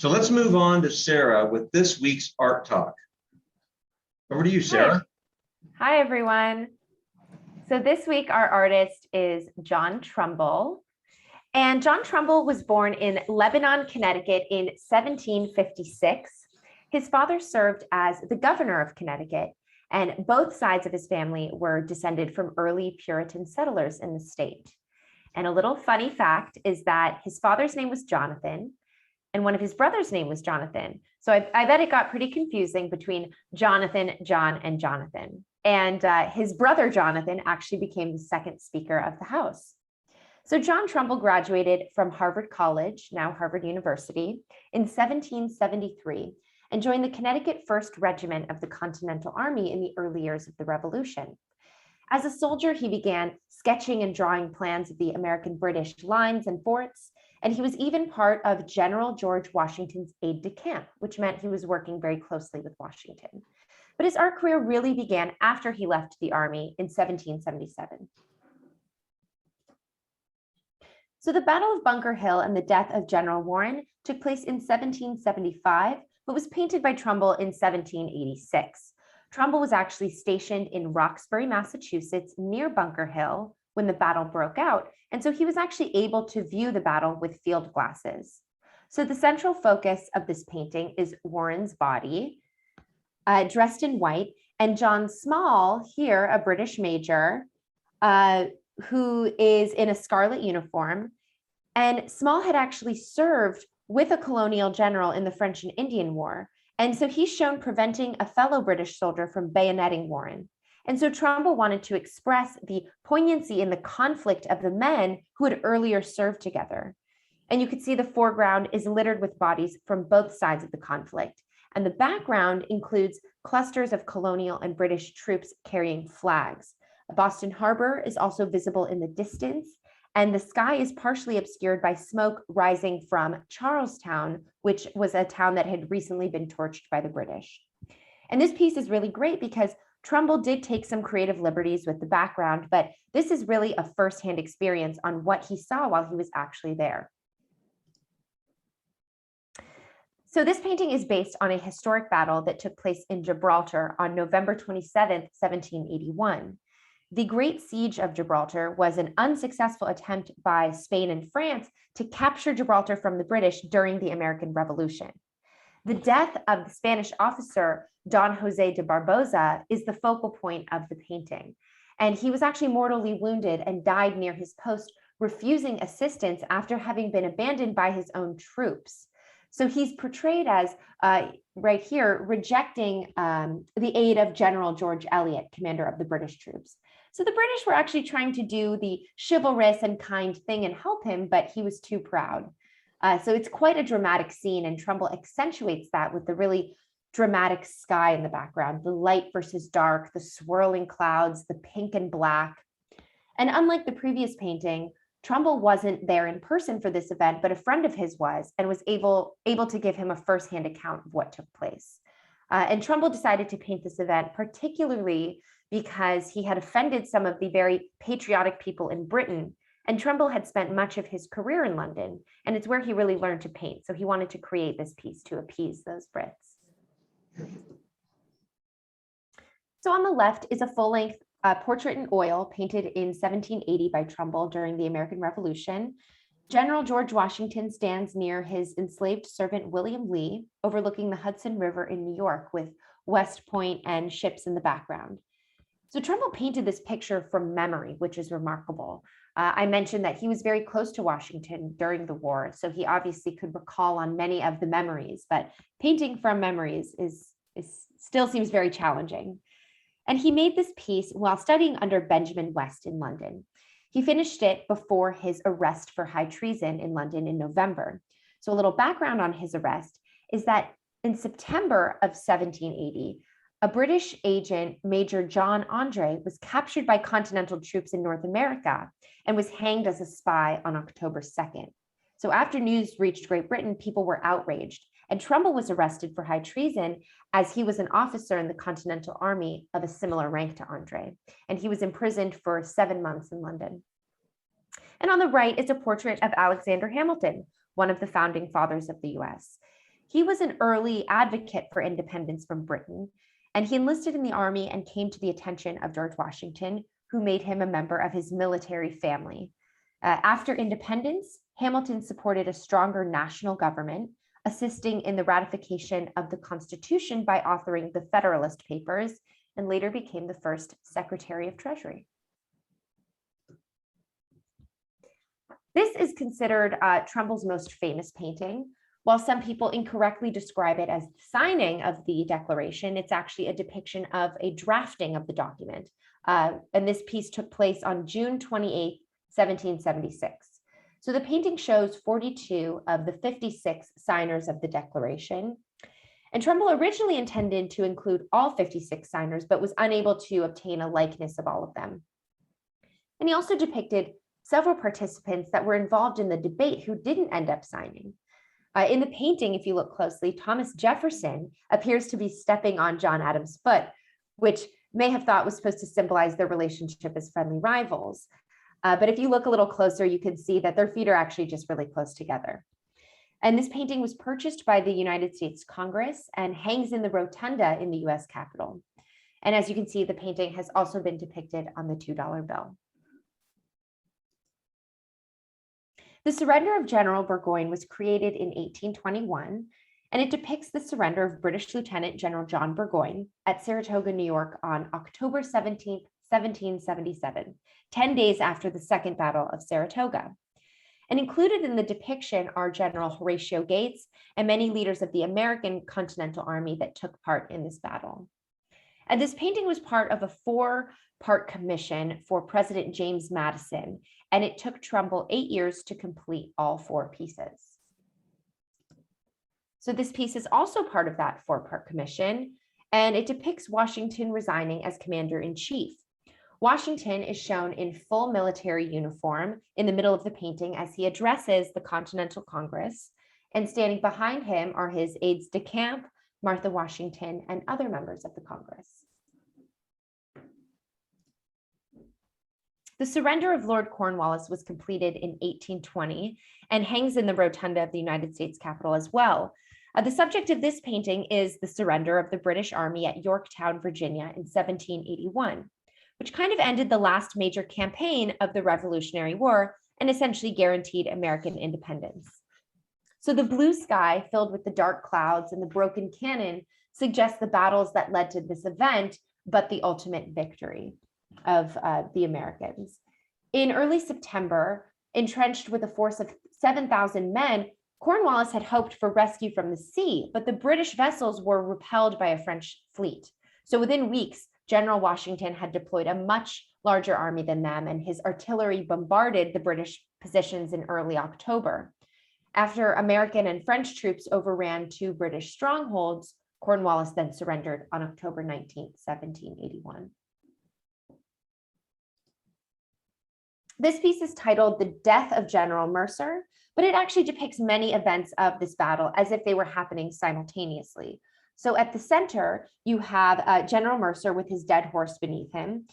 So let's move on to Sarah with this week's Art Talk. Over to you, Sarah. Hi, everyone. So this week, our artist is John Trumbull. And John Trumbull was born in Lebanon, Connecticut in 1756. His father served as the governor of Connecticut, and both sides of his family were descended from early Puritan settlers in the state. And a little funny fact is that his father's name was Jonathan, and one of his brothers' name was Jonathan. So I bet it got pretty confusing between Jonathan, John, and Jonathan. And his brother Jonathan actually became the second Speaker of the House. So John Trumbull graduated from Harvard College, now Harvard University, in 1773 and joined the Connecticut 1st Regiment of the Continental Army in the early years of the Revolution. As a soldier, he began sketching and drawing plans of the American-British lines and forts, and he was even part of General George Washington's aide-de-camp, which meant he was working very closely with Washington. But his art career really began after he left the Army in 1777. So the Battle of Bunker Hill and the death of General Warren took place in 1775, but was painted by Trumbull in 1786. Trumbull was actually stationed in Roxbury, Massachusetts, near Bunker Hill when the battle broke out, and so he was actually able to view the battle with field glasses. So the central focus of this painting is Warren's body, dressed in white, and John Small, here, a British major, who is in a scarlet uniform. And Small had actually served with a colonial general in the French and Indian War. And so he's shown preventing a fellow British soldier from bayoneting Warren. And so Trumbull wanted to express the poignancy in the conflict of the men who had earlier served together. And you could see the foreground is littered with bodies from both sides of the conflict. And the background includes clusters of colonial and British troops carrying flags. Boston Harbor is also visible in the distance, and the sky is partially obscured by smoke rising from Charlestown, which was a town that had recently been torched by the British. And this piece is really great because Trumbull did take some creative liberties with the background, but this is really a firsthand experience on what he saw while he was actually there. So this painting is based on a historic battle that took place in Gibraltar on November 27th, 1781. The Great Siege of Gibraltar was an unsuccessful attempt by Spain and France to capture Gibraltar from the British during the American Revolution. The death of the Spanish officer, Don Jose de Barboza, is the focal point of the painting. And he was actually mortally wounded and died near his post, refusing assistance after having been abandoned by his own troops. So he's portrayed as, right here, rejecting the aid of General George Eliot, commander of the British troops. So the British were actually trying to do the chivalrous and kind thing and help him, but he was too proud. So it's quite a dramatic scene, and Trumbull accentuates that with the really dramatic sky in the background, the light versus dark, the swirling clouds, the pink and black. And unlike the previous painting, Trumbull wasn't there in person for this event, but a friend of his was, and was able to give him a firsthand account of what took place. And Trumbull decided to paint this event particularly because he had offended some of the very patriotic people in Britain. And Trumbull had spent much of his career in London, and it's where he really learned to paint. So he wanted to create this piece to appease those Brits. So on the left is a full-length portrait in oil painted in 1780 by Trumbull during the American Revolution. General George Washington stands near his enslaved servant William Lee, overlooking the Hudson River in New York with West Point and ships in the background. So Trumbull painted this picture from memory, which is remarkable. I mentioned that he was very close to Washington during the war, so he obviously could recall on many of the memories, but painting from memories still seems very challenging. And he made this piece while studying under Benjamin West in London. He finished it before his arrest for high treason in London in November. So a little background on his arrest is that in September of 1780, a British agent, Major John Andre, was captured by Continental troops in North America and was hanged as a spy on October 2nd. So after news reached Great Britain, people were outraged, and Trumbull was arrested for high treason as he was an officer in the Continental Army of a similar rank to Andre, and he was imprisoned for 7 months in London. And on the right is a portrait of Alexander Hamilton, one of the founding fathers of the US. He was an early advocate for independence from Britain, and he enlisted in the army and came to the attention of George Washington, who made him a member of his military family. After independence, Hamilton supported a stronger national government, assisting in the ratification of the Constitution by authoring the Federalist Papers, and later became the first Secretary of Treasury. This is considered Trumbull's most famous painting. While some people incorrectly describe it as the signing of the Declaration, it's actually a depiction of a drafting of the document. And this piece took place on June 28, 1776. So the painting shows 42 of the 56 signers of the Declaration. And Trumbull originally intended to include all 56 signers, but was unable to obtain a likeness of all of them. And he also depicted several participants that were involved in the debate who didn't end up signing. In the painting, if you look closely, Thomas Jefferson appears to be stepping on John Adams' foot, which may have thought was supposed to symbolize their relationship as friendly rivals. But if you look a little closer, you can see that their feet are actually just really close together. And this painting was purchased by the United States Congress and hangs in the rotunda in the US Capitol. And as you can see, the painting has also been depicted on the $2 bill. The surrender of General Burgoyne was created in 1821, and it depicts the surrender of British Lieutenant General John Burgoyne at Saratoga, New York on October 17, 1777, 10 days after the Second Battle of Saratoga. And included in the depiction are General Horatio Gates and many leaders of the American Continental Army that took part in this battle. And this painting was part of a 4-part commission for President James Madison, and it took Trumbull 8 years to complete all 4 pieces. So this piece is also part of that 4-part commission, and it depicts Washington resigning as commander-in-chief. Washington is shown in full military uniform in the middle of the painting as he addresses the Continental Congress, and standing behind him are his aides de camp, Martha Washington, and other members of the Congress. The surrender of Lord Cornwallis was completed in 1820 and hangs in the rotunda of the United States Capitol as well. The subject of this painting is the surrender of the British Army at Yorktown, Virginia in 1781, which kind of ended the last major campaign of the Revolutionary War and essentially guaranteed American independence. So the blue sky filled with the dark clouds and the broken cannon suggests the battles that led to this event, but the ultimate victory of the Americans. In early September, entrenched with a force of 7,000 men, Cornwallis had hoped for rescue from the sea, but the British vessels were repelled by a French fleet. So within weeks, General Washington had deployed a much larger army than them, and his artillery bombarded the British positions in early October. After American and French troops overran 2 British strongholds, Cornwallis then surrendered on October 19, 1781. This piece is titled The Death of General Mercer, but it actually depicts many events of this battle as if they were happening simultaneously. So at the center, you have General Mercer with his dead horse beneath him.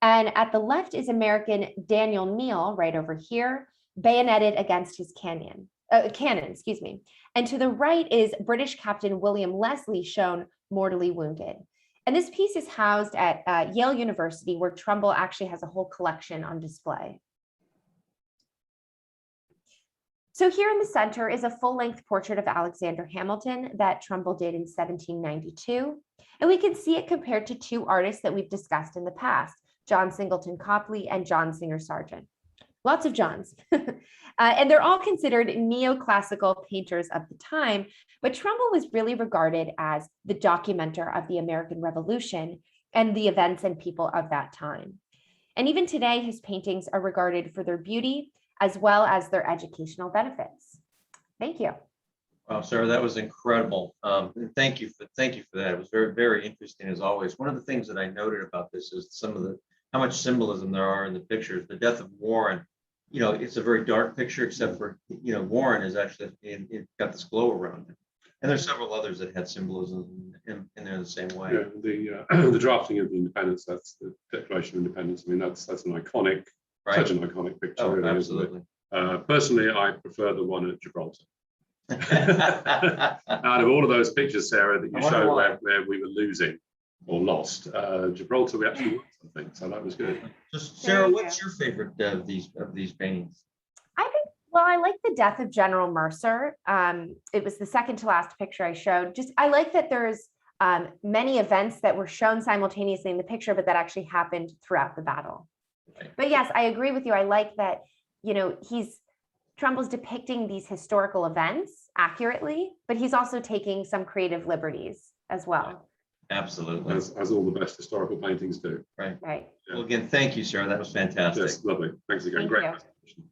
And at the left is American Daniel Neal, right over here, bayoneted against his cannon. And to the right is British Captain William Leslie, shown mortally wounded. And this piece is housed at Yale University, where Trumbull actually has a whole collection on display. So here in the center is a full-length portrait of Alexander Hamilton that Trumbull did in 1792. And we can see it compared to 2 artists that we've discussed in the past, John Singleton Copley and John Singer Sargent. Lots of Johns. And they're all considered neoclassical painters of the time, but Trumbull was really regarded as the documenter of the American Revolution and the events and people of that time. And even today, his paintings are regarded for their beauty as well as their educational benefits. Thank you. Wow, Sarah, that was incredible. And thank you for that. It was very, very interesting as always. One of the things that I noted about this is how much symbolism there are in the pictures. The death of Warren, it's a very dark picture, except for, Warren is actually, it got this glow around it. And there's several others that had symbolism in there the same way. Yeah, the drafting of the independence, that's the Declaration of Independence. I mean, that's an iconic, right. Such an iconic picture. Oh, really, absolutely. Personally, I prefer the one at Gibraltar. Out of all of those pictures, Sarah, that I you wonder showed why. where we were losing or lost, Gibraltar, we actually won something. So that was good. Just There Sarah, you what's your favorite of these paintings? Well, I like the death of General Mercer. It was the second to last picture I showed. I like that there's many events that were shown simultaneously in the picture, but that actually happened throughout the battle. Right. But yes, I agree with you. I like that, Trumbull's depicting these historical events accurately, but he's also taking some creative liberties as well. Absolutely. As all the best historical paintings do. Right. Well, again, thank you, Sarah. That was fantastic. Yes, lovely. Thanks again. Thank Great you. presentation.